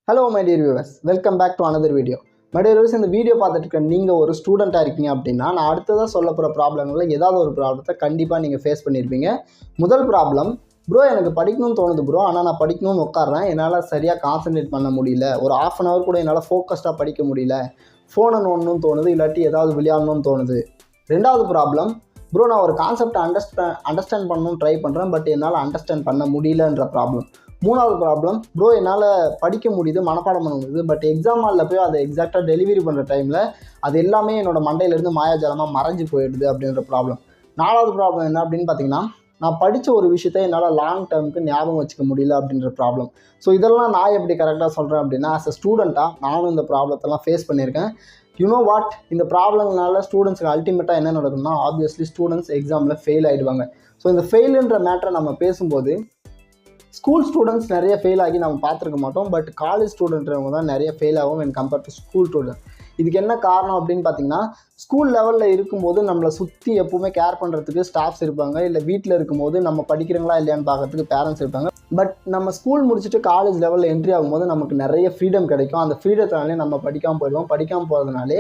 Hello my dear viewers, welcome back to another video. My dear viewers, இந்த video பார்த்துட்டு இருக்க நீங்கள் ஒரு ஸ்டூடெண்ட்டாக இருக்கீங்க அப்படின்னா நான் அடுத்ததாக சொல்ல போகிற ப்ராப்ளங்களில் ஏதாவது ஒரு ப்ராப்ளத்தை கண்டிப்பாக நீங்கள் ஃபேஸ் பண்ணியிருப்பீங்க. முதல் ப்ராப்ளம், ப்ரோ எனக்கு படிக்கணும்னு தோணுது ப்ரோ, ஆனால் நான் படிக்கணும்னு உட்காடுறேன், என்னால் சரியாக கான்சன்ட்ரேட் பண்ண முடியல, ஒரு ½ hour கூட என்னால் ஃபோக்கஸ்டாக படிக்க முடியல, ஃபோனை நோண்டணும்னு தோணுது, இல்லாட்டி ஏதாவது விளையாடணும்னு தோணுது. ரெண்டாவது ப்ராப்ளம், ப்ரோ நான் ஒரு கான்செப்டை அண்டர்ஸ்டாண்ட் பண்ணணும்னு ட்ரை பண்ணுறேன், பட் என்னால் அண்டர்ஸ்டாண்ட் பண்ண முடியலன்ற ப்ராப்ளம். மூணாவது ப்ராப்ளம், ப்ரோ என்னால் படிக்க முடியுது, மனப்பாடம் பண்ண முடியுது, பட் எக்ஸாம் ஹாலில் போய் அதை எக்ஸாக்டாக டெலிவரி பண்ணுற டைமில் அது எல்லாமே என்னோட மண்டையிலேருந்து மாயாஜலமாக மறைஞ்சு போயிடுது அப்படின்ற ப்ராப்ளம். நாலாவது ப்ராப்ளம் என்ன அப்படின்னு பார்த்தீங்கன்னா, நான் படித்த ஒரு விஷயத்தை என்னால் லாங் டேர்முக்கு ஞாபகம் வச்சுக்க முடியல அப்படின்ற ப்ராப்ளம். ஸோ இதெல்லாம் நான் எப்படி கரெக்டாக சொல்கிறேன் அப்படின்னா, ஆஸ் அ ஸ்டூடெண்ட்டாக நானும் இந்த ப்ராப்ளத்தெல்லாம் ஃபேஸ் பண்ணியிருக்கேன். யூனோ வாட், இந்த ப்ராப்ளம்னால ஸ்டூடெண்ட்ஸுக்கு அல்டிமேட்டாக என்ன நடக்கும்னா, ஆப்வியஸ்லி ஸ்டூடெண்ட்ஸ் எக்ஸாமில் ஃபெயில் ஆகிடுவாங்க. ஸோ இந்த ஃபெயிலுன்ற மேட்டரை நம்ம பேசும்போது ஸ்கூல் ஸ்டூடெண்ட்ஸ் நிறைய ஃபெயில் ஆகி நம்ம பார்த்துருக்க மாட்டோம், பட் காலேஜ் ஸ்டூடெண்ட்றவங்க தான் நிறைய ஃபெயில் ஆகும் when compared to school student. இதுக்கு என்ன காரணம் அப்படின்னு பார்த்தீங்கன்னா, ஸ்கூல் லெவலில் இருக்கும்போது நம்மளை சுற்றி எப்போவுமே கேர் பண்ணுறதுக்கு ஸ்டாஃப்ஸ் இருப்பாங்க, இல்லை வீட்டில் இருக்கும்போது நம்ம படிக்கிறீங்களா இல்லையான்னு பார்க்கறதுக்கு பேரண்ட்ஸ் இருப்பாங்க. பட் நம்ம ஸ்கூல் முடிச்சுட்டு காலேஜ் லெவலில் என்ட்ரி ஆகும்போது நமக்கு நிறைய ஃப்ரீடம் கிடைக்கும். அந்த ஃப்ரீடத்தினாலே நம்ம படிக்காமல் போயிடுவோம், படிக்காமல் போகிறதுனாலே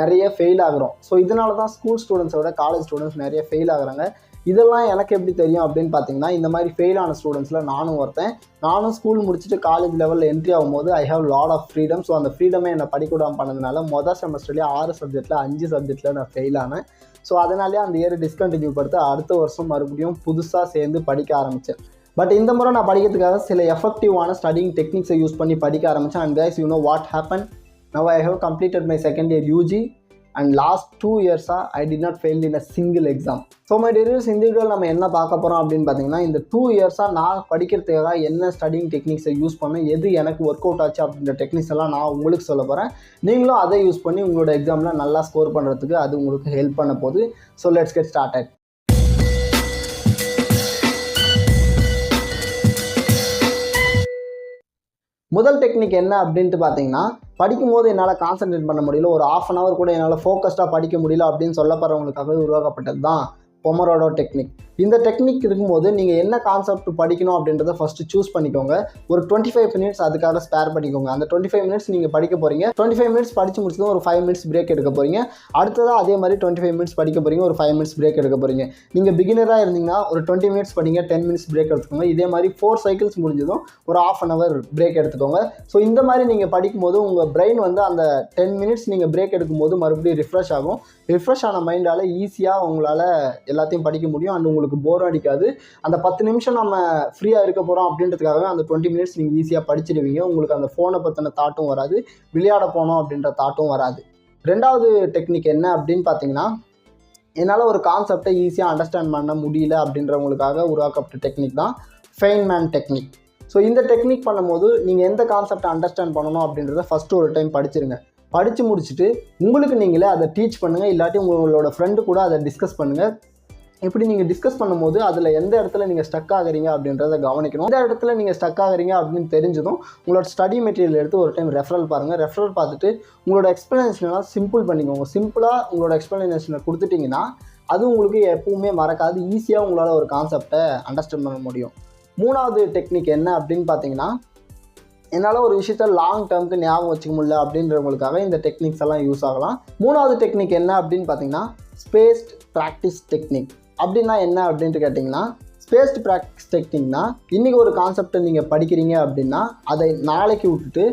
நிறைய ஃபெயில் ஆகிறோம். ஸோ இதனால தான் ஸ்கூல் ஸ்டூடெண்ட்ஸோட காலேஜ் ஸ்டூடெண்ட்ஸ் நிறைய ஃபெயில் ஆகுறாங்க. இதெல்லாம் எனக்கு எப்படி தெரியும் அப்படின்னு பார்த்தீங்கன்னா, இந்த மாதிரி ஃபெயில் ஆன ஸ்டூடெண்ட்ஸில் நானும் ஒருத்தன். நானும் ஸ்கூல் முடிச்சுட்டு காலேஜ் லெவலில் என்ட்ரி ஆகும்போது I have lot of freedom. So அந்த ஃப்ரீடமே என்னை படிக்க விடாமல் பண்ணதுனால மொதல் செமஸ்டர்லேயே 6 சப்ஜெக்டில் 5 சப்ஜெக்டில் நான் ஃபெயில் ஆனேன். ஸோ அதனாலே அந்த இயர் டிஸ்கண்டினியூ படுத்து அடுத்த வருஷம் மறுபடியும் புதுசாக சேர்ந்து படிக்க ஆரம்பித்தேன். பட் இந்த முறை நான் படிக்கிறதுக்காக சில எஃபெக்டிவான ஸ்டடிங் டெக்னிக்ஸை யூஸ் பண்ணி படிக்க ஆரம்பித்தேன். And guys, you know what happen, now I have completed my second year UG and last 2 years I did not fail in a single exam. So my dear viewers, இந்த வீடியோவில் நம்ம என்ன பார்க்க போகிறோம் அப்படின்னு பார்த்தீங்கன்னா, இந்த 2 years நான் படிக்கிறதுக்காக என்ன ஸ்டடிங் டெக்னிக்ஸை யூஸ் பண்ணேன், எது எனக்கு ஒர்க் அவுட் ஆச்சு அப்படின்ற டெக்னிக்ஸ் எல்லாம் நான் உங்களுக்கு சொல்ல போகிறேன். நீங்களும் அதை யூஸ் பண்ணி உங்களோட எக்ஸாமில் நல்லா ஸ்கோர் பண்ணுறதுக்கு அது உங்களுக்கு ஹெல்ப் பண்ண போகுது. So let's get started. முதல் டெக்னிக் என்ன அப்படின்ட்டு பார்த்தீங்கன்னா, படிக்கும்போது என்னால் கான்சன்ட்ரேட் பண்ண முடியல, ஒரு ½ hour கூட என்னால் ஃபோக்கஸ்டாக படிக்க முடியல அப்படின்னு சொல்லப்படுறவங்களுக்காக உருவாக்கப்பட்டது தான் பொமரோடோ டெக்னிக். இந்த டெக்னிக் இருக்கும்போது நீங்கள் என்ன கான்செப்ட் படிக்கணும் அப்படின்றத ஃபஸ்ட்டு சூஸ் பண்ணிக்கோங்க. ஒரு 25 minutes அதுக்காக ஸ்பேர் பண்ணிக்கோங்க. அந்த 25 minutes நீங்கள் படிக்க போகிறீங்க. 25 minutes படித்து முடிச்சதும் ஒரு 5 minutes பிரேக் எடுக்க போகிறீங்க. அடுத்ததாக அதே மாதிரி 25 minutes படிக்க போகிறீங்க, ஒரு 5 minutes பிரேக் எடுக்க போகிறீங்க. நீங்கள் பிகினராக இருந்தீங்கன்னா ஒரு 20 minutes படிங்க, 10 minutes பிரேக் எடுத்துக்கோங்க. இதே மாதிரி 4 cycles முடிஞ்சதும் ஒரு ½ hour பிரேக் எடுத்துக்கோங்க. ஸோ இந்த மாதிரி நீங்கள் படிக்கும்போது உங்கள் பிரெயின் வந்து அந்த 10 minutes நீங்கள் பிரேக் எடுக்கும்போது மறுபடியும் ரிஃப்ரெஷ் ஆகும். ரிஃப்ரெஷ் ஆன மைண்டால் ஈஸியாக உங்களால் எல்லாத்தையும் படிக்க முடியும். அண்ட் உங்களுக்கு போர் அடிக்காது. அந்த 10 நிமிஷம் நம்ம ஃப்ரீயாக இருக்க போகிறோம் அப்படின்றதுக்காகவே அந்த 20 minutes நீங்கள் ஈஸியாக படிச்சிடுவீங்க. உங்களுக்கு அந்த ஃபோனை பற்றின தாட்டும் வராது, விளையாட போனோம் அப்படின்ற தாட்டும் வராது. ரெண்டாவது டெக்னிக் என்ன அப்படின்னு பார்த்தீங்கன்னா, என்னால் ஒரு கான்செப்டை ஈஸியாக அண்டர்ஸ்டாண்ட் பண்ண முடியல அப்படின்றவங்களுக்காக உருவாக்கப்பட்ட டெக்னிக் தான் ஃபெய்ன்மேன் டெக்னிக். ஸோ இந்த டெக்னிக் பண்ணும்போது நீங்கள் எந்த கான்செப்டை அண்டர்ஸ்டாண்ட் பண்ணணும் அப்படின்றத ஃபஸ்ட்டு ஒரு டைம் படிச்சிருங்க. படித்து முடிச்சுட்டு உங்களுக்கு நீங்களே அதை டீச் பண்ணுங்கள், இல்லாட்டி உங்களோட ஃப்ரெண்டு கூட அதை டிஸ்கஸ் பண்ணுங்கள். இப்படி நீங்கள் டிஸ்கஸ் பண்ணும்போது அதில் எந்த இடத்துல நீங்கள் ஸ்டக் ஆகுறீங்க அப்படின்றத கவனிக்கணும். எந்த இடத்துல நீங்கள் ஸ்டக் ஆகுறீங்க அப்படின்னு தெரிஞ்சதும் உங்களோட ஸ்டடி மெட்டீரியல் எடுத்து ஒரு டைம் ரெஃபரல் பாருங்கள். ரெஃபரல் பார்த்துட்டு உங்களோட எக்ஸ்ப்ளனேஷனெலாம் சிம்பிள் பண்ணிக்கோங்க. சிம்பிளாக உங்களோட எக்ஸ்ப்ளனேஷனை கொடுத்துட்டிங்கன்னா அது உங்களுக்கு எப்பவுமே மறக்காது. ஈஸியாக உங்களால் ஒரு கான்செப்டை அண்டர்ஸ்டாண்ட் பண்ண முடியும். மூணாவது டெக்னிக் என்ன அப்படின்னு பார்த்தீங்கன்னா, என்னால் ஒரு விஷயத்த லாங் டேர்முக்கு ஞாபகம் வச்சுக்க முடியல அப்படின்றவங்களுக்காக இந்த டெக்னிக்ஸ் எல்லாம் யூஸ் ஆகலாம். மூணாவது டெக்னிக் என்ன அப்படின்னு பார்த்தீங்கன்னா, ஸ்பேஸ்ட் ப்ராக்டிஸ் டெக்னிக். அப்படின்னா என்ன அப்படின்ட்டு கேட்டிங்கன்னா, ஸ்பேஸ்ட் ப்ராக்டிஸ் டெக்னிக்னா, இன்றைக்கி ஒரு கான்செப்டை நீங்கள் படிக்கிறீங்க அப்படின்னா அதை நாளைக்கு விட்டுட்டு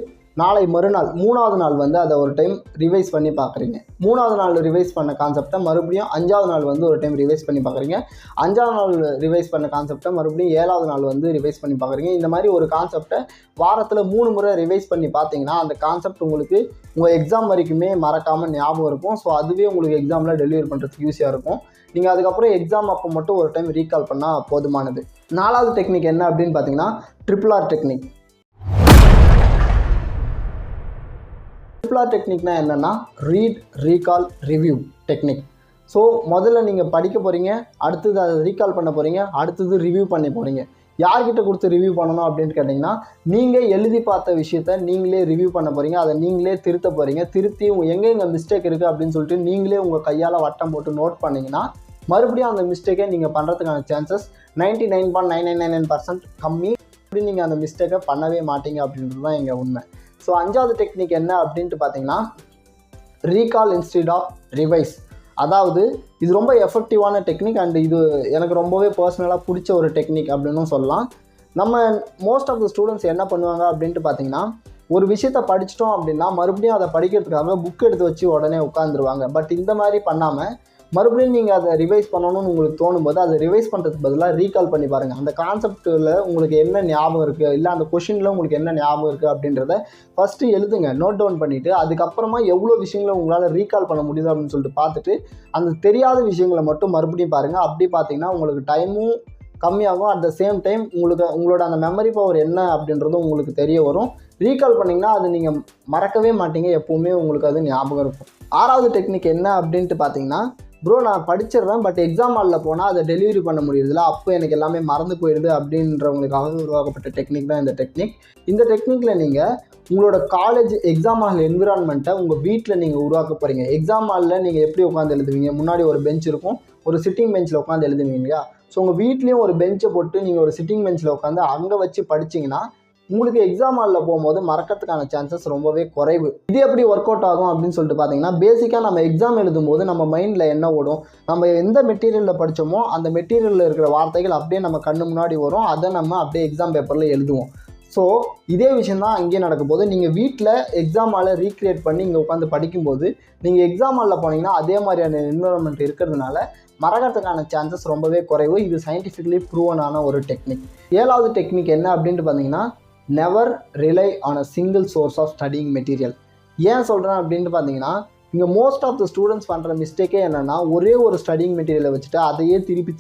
நாளை மறுநாள் 3வது நாள் வந்து அதை ஒரு டைம் ரிவைஸ் பண்ணி பார்க்குறீங்க. 3வது நாள் ரிவைஸ் பண்ண கான்செப்டை மறுபடியும் 5வது நாள் வந்து ஒரு டைம் ரிவைஸ் பண்ணி பார்க்குறீங்க. 5வது நாள் ரிவைஸ் பண்ண கான்செப்டை மறுபடியும் 7வது நாள் வந்து ரிவைஸ் பண்ணி பார்க்குறீங்க. இந்த மாதிரி ஒரு கான்செப்டை வாரத்தில் 3 முறை ரிவைஸ் பண்ணி பார்த்தீங்கன்னா அந்த கான்செப்ட் உங்களுக்கு உங்கள் எக்ஸாம் வரைக்குமே மறக்காமல் ஞாபகம் இருக்கும். ஸோ அதுவே உங்களுக்கு எக்ஸாமில் டெலிவரி பண்ணுறதுக்கு ஈஸியாக இருக்கும். நீங்கள் அதுக்கப்புறம் எக்ஸாம் அப்போ மட்டும் ஒரு டைம் ரீகால் பண்ணால் போதுமானது. 4வது டெக்னிக் என்ன அப்படின்னு பார்த்தீங்கன்னா, RRR டெக்னிக். RRR டெக்னிக்னா என்னென்னா, read, recall, review technique. So முதல்ல நீங்கள் படிக்க போகிறீங்க, அடுத்தது அதை ரீகால் பண்ண போகிறீங்க, அடுத்தது ரிவ்யூ பண்ண போகிறீங்க. யார்கிட்ட கொடுத்து ரிவ்யூ பண்ணணும் அப்படின்னு கேட்டிங்கன்னா, நீங்கள் எழுதி பார்த்த விஷயத்த நீங்களே ரிவ்யூ பண்ண போகிறீங்க, அதை நீங்களே திருத்த போகிறீங்க. திருத்தி எங்கே மிஸ்டேக் இருக்குது அப்படின்னு சொல்லிட்டு நீங்களே உங்கள் கையால் வட்டம் போட்டு நோட் பண்ணிங்கன்னா மறுபடியும் அந்த மிஸ்டேக்கை நீங்கள் பண்ணுறதுக்கான சான்சஸ் 99.999% கம்மி. அப்படி நீங்கள் அந்த மிஸ்டேக்கை பண்ணவே மாட்டீங்க அப்படின்றது தான் எங்கள் உண்மை. ஸோ 5வது டெக்னிக் என்ன அப்படின்ட்டு பார்த்தீங்கன்னா ரீகால் இன்ஸ்டெட் ஆஃப் ரிவைஸ். அதாவது இது ரொம்ப எஃபெக்டிவான டெக்னிக் அண்ட் இது எனக்கு ரொம்பவே பர்சனலாக பிடிச்ச ஒரு டெக்னிக் அப்படின்னு சொல்லலாம். நம்ம மோஸ்ட் ஆஃப் த ஸ்டூடெண்ட்ஸ் என்ன பண்ணுவாங்க அப்படின்ட்டு பார்த்தீங்கன்னா ஒரு விஷயத்தை படிச்சிட்டோம் அப்படின்னா மறுபடியும் அதை படிக்கிறதுக்காக புக் எடுத்து வச்சு உடனே உட்காந்துருவாங்க. பட் இந்த மாதிரி பண்ணாமல் மறுபடியும் நீங்கள் அதை ரிவைஸ் பண்ணணும்னு உங்களுக்கு தோணும்போது அதை ரிவைஸ் பண்ணுறதுக்கு பதிலாக ரீகால் பண்ணி பாருங்கள். அந்த கான்செப்டில் உங்களுக்கு என்ன ஞாபகம் இருக்குது, இல்லை அந்த கொஷினில் உங்களுக்கு என்ன ஞாபகம் இருக்குது அப்படின்றத ஃபஸ்ட்டு எழுதுங்க, நோட் டவுன் பண்ணிவிட்டு அதுக்கப்புறமா எவ்வளோ விஷயங்களை உங்களால் ரீகால் பண்ண முடியுது அப்படின்னு சொல்லிட்டு பார்த்துட்டு அந்த தெரியாத விஷயங்களை மட்டும் மறுபடியும் பாருங்கள். அப்படி பார்த்தீங்கன்னா உங்களுக்கு டைமும் கம்மியாகும். அட் த சேம் டைம் உங்களோட அந்த மெமரி பவர் என்ன அப்படின்றதும் உங்களுக்கு தெரிய வரும். ரீகால் பண்ணிங்கன்னா அது நீங்கள் மறக்கவே மாட்டீங்க, எப்போவுமே உங்களுக்கு அது ஞாபகம் இருக்கும். 6வது டெக்னிக் என்ன அப்படின்ட்டு பார்த்தீங்கன்னா ப்ரோ நான் படிச்சிடுறேன் பட் எக்ஸாம் ஹாலில் போனால் அதை டெலிவரி பண்ண முடியுதுல, அப்போ எனக்கு எல்லாமே மறந்து போயிடுது அப்படின்றவங்களுக்காக உருவாக்கப்பட்ட டெக்னிக் தான் இந்த டெக்னிக். இந்த டெக்னிக்கில் நீங்கள் உங்களோட காலேஜ் எக்ஸாம் ஹால் என்விரான்மெண்ட்டை உங்கள் வீட்டில் நீங்கள் உருவாக்க போகிறீங்க. எக்ஸாம் ஹாலில் நீங்கள் எப்படி உட்காந்து எழுதுவீங்க, முன்னாடி ஒரு பெஞ்ச் இருக்கும், ஒரு சிட்டிங் பெஞ்சில் உட்காந்து எழுதுவீங்க இல்லையா? ஸோ உங்கள் வீட்லேயும் ஒரு பெஞ்சை போட்டு நீங்கள் ஒரு சிட்டிங் பெஞ்சில் உட்காந்து அங்கே வச்சு படிச்சிங்கன்னா உங்களுக்கு எக்ஸாம் ஹாலில் போகும்போது மறக்கிறதுக்கான சான்சஸ் ரொம்பவே குறைவு. இது எப்படி ஒர்க் அவுட் ஆகும் அப்படின்னு சொல்லிட்டு பார்த்தீங்கன்னா பேசிக்காக நம்ம எக்ஸாம் எழுதும்போது நம்ம மைண்டில் என்ன ஓடும், நம்ம எந்த மெட்டீரியலில் படித்தோமோ அந்த மெட்டீரியலில் இருக்கிற வார்த்தைகள் அப்படியே நம்ம கண்ணு முன்னாடி வரும், அதை நம்ம அப்படியே எக்ஸாம் பேப்பரில் எழுதுவோம். ஸோ இதே விஷயம் தான் அங்கேயே நடக்கும் போது நீங்கள் வீட்டில் எக்ஸாம் ஹாலை ரீக்ரியேட் பண்ணி இங்கே உட்காந்து படிக்கும்போது நீங்கள் எக்ஸாம் ஹாலில் போனீங்கன்னா அதே மாதிரியான என்விரான்மெண்ட் இருக்கிறதுனால மறக்கிறதுக்கான சான்சஸ் ரொம்பவே குறைவு. இது சயின்டிஃபிக்கலி ப்ரூவனான ஒரு டெக்னிக். 7வது டெக்னிக் என்ன அப்படின்னு பார்த்தீங்கன்னா never rely on a single source of studying material. ஏன் சொல்கிறேன் அப்படின்ட்டு பார்த்தீங்கன்னா இங்கே மோஸ்ட் ஆஃப் த ஸ்டூடெண்ட்ஸ் பண்ணுற மிஸ்டேக்கே என்னென்னா ஒரே ஒரு ஸ்டடிங் மெட்டீரியலை வச்சுட்டு அதையே திருப்பி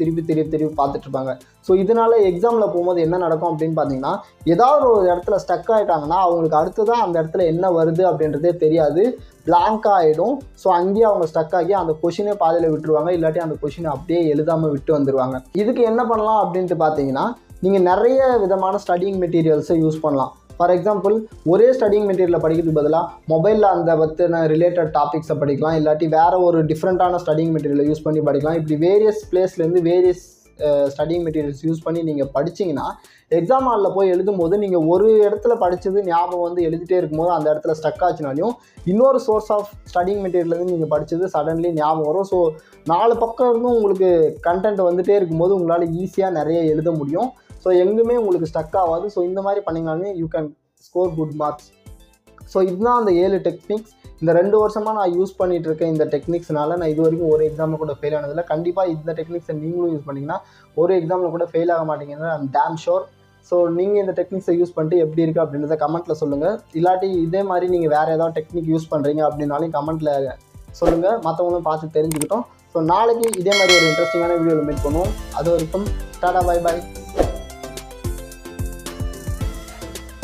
பார்த்துட்ருப்பாங்க. ஸோ இதனால் எக்ஸாமில் போகும்போது என்ன நடக்கும் அப்படின்னு பார்த்தீங்கன்னா ஏதாவது ஒரு இடத்துல ஸ்டக் ஆகிட்டாங்கன்னா அவங்களுக்கு அடுத்ததான் அந்த இடத்துல என்ன வருது அப்படின்றதே தெரியாது, பிளாங்காக ஆகிடும். ஸோ அங்கேயே அவங்க ஸ்டக் ஆகி அந்த கொஷினே பாதியில் விட்டுருவாங்க, இல்லாட்டி அந்த கொஷினை அப்படியே எழுதாமல் விட்டு வந்துடுவாங்க. இதுக்கு என்ன பண்ணலாம் அப்படின்ட்டு பார்த்தீங்கன்னா நீங்கள் நிறைய விதமான ஸ்டடிங் மெட்டீரியல்ஸை யூஸ் பண்ணலாம். ஃபார் எக்ஸாம்பிள் ஒரே ஸ்டடிங் மெட்டீரியலை படிக்கிறதுக்கு பதிலாக மொபைலில் அந்த பற்றின ரிலேட்டட் டாபிக்ஸை படிக்கலாம், இல்லாட்டி வேறு ஒரு டிஃப்ரெண்ட்டான ஸ்டடிங் மெட்டீரியலை யூஸ் பண்ணி படிக்கலாம். இப்படி வேரியஸ் பிளேஸ்லேருந்து வேரியஸ் ஸ்டடிங் மெட்டீரியல்ஸ் யூஸ் பண்ணி நீங்கள் படிச்சிங்கன்னா எக்ஸாம் ஹாலில் போய் எழுதும்போது நீங்கள் ஒரு இடத்துல படித்தது ஞாபகம் வந்து எழுதிட்டே இருக்கும்போது அந்த இடத்துல ஸ்டக் ஆச்சுனாலையும் இன்னொரு சோர்ஸ் ஆஃப் ஸ்டடிங் மெட்டீரியல்லேருந்து நீங்கள் படித்தது சடன்லி ஞாபகம் வரும். ஸோ 4 பக்கம் இருந்தும் உங்களுக்கு கண்டென்ட் வந்துகிட்டே இருக்கும்போது உங்களால் ஈஸியாக நிறைய எழுத முடியும். ஸோ எங்குமே உங்களுக்கு ஸ்டக் ஆகாது. ஸோ இந்த மாதிரி பண்ணிங்கனாலே you can score good marks. So இதுதான் அந்த 7 டெக்னிக்ஸ். இந்த 2 வருஷமாக நான் யூஸ் பண்ணிகிட்டு இருக்கேன். இந்த டெக்னிக்ஸ்னால நான் இது வரைக்கும் ஒரு எக்ஸாமில் கூட ஃபெயில் ஆனதில்லை. கண்டிப்பாக இந்த டெக்னிக்ஸை நீங்களும் யூஸ் பண்ணிங்கன்னா ஒரு எக்ஸாமில் கூட ஃபெயில் ஆக மாட்டீங்கன்னா ஐம் டேம் ஷோர். ஸோ நீங்கள் இந்த டெக்னிக்ஸை யூஸ் பண்ணிட்டு எப்படி இருக்குது அப்படின்றத கமெண்ட்டில் சொல்லுங்கள். இல்லாட்டி இதே மாதிரி நீங்கள் வேறு ஏதாவது டெக்னிக் யூஸ் பண்ணுறீங்க அப்படின்னாலும் கமெண்ட்டில் சொல்லுங்கள், மற்றவங்களும் பார்த்து தெரிஞ்சுக்கிட்டோம். ஸோ நாளைக்கு இதே மாதிரி ஒரு இன்ட்ரெஸ்டிங்கான வீடியோவில் மீட் பண்ணுவோம். அது வரைக்கும் டாடா, பை பாய்.